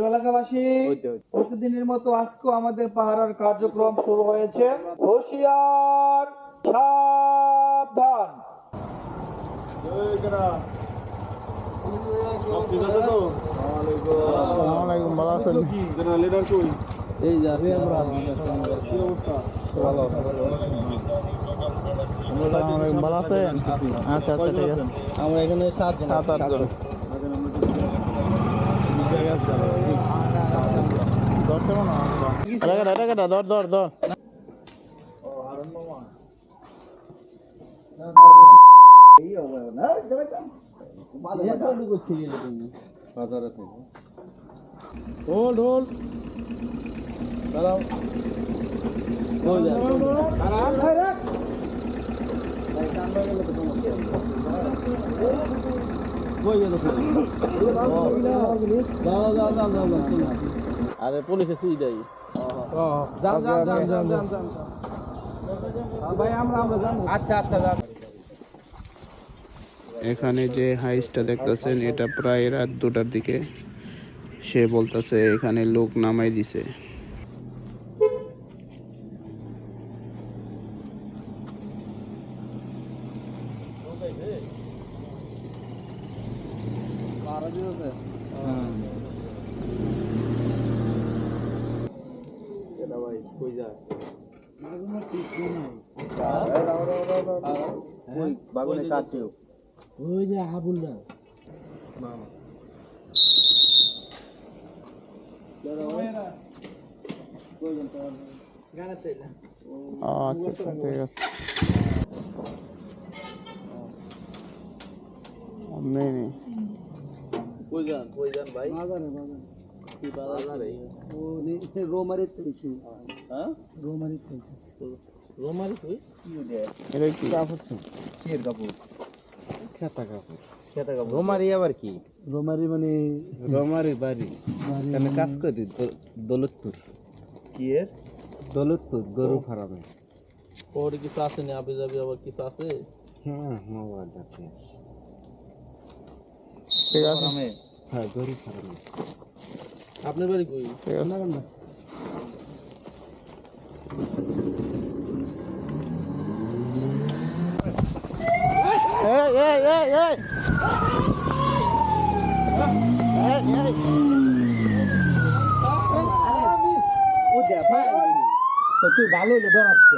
এলাকাবাসী, প্রতিদিনের মতো আজকেও আমাদের পাহারার কার্যক্রম শুরু হয়েছে। হুঁশিয়ার, সাবধান। আচ্ছা আচ্ছা ঠিক আছে। আমরা এখানে 7-8 জন। ধর ঢোল দাঁড়াও। আরে পুলিশ এসে দেয়। এখানে যে হাইসটা দেখতেছেন এটা প্রায় রাত 2টার দিকে। সে বলতেছে এখানে লোক নামাই দিছে। বাগুনে কাটিও ওই যে হাবুলটা আচ্ছা ঠিক আছে। নেই কই যান ভাই? বাজারে কি বাজারে? ও রোমারিত কইছি। হ্যাঁ রোমারিত কইছি। রোমারিত কই? কি দে? এটা কি কাপড় ছিল। কি এর কাপড়? খেতা কাপড়। রোমারি আবার কি? রোমারি মানে রোমারি বাড়ি। আমি কাজ করি দৌলতপুর। কি এর? দৌলতপুর গরু ফার্মে। ওর কিছু আছে না? আবি যাবি আবার কিছু আছে? হ্যাঁ মোবাইল আছে। ঠিক আছে। হ্যাঁ গরু ফার্মে। আপনার বাড়ি কই? ঠিক আছে না তুই ভালো হইলে ধর আজকে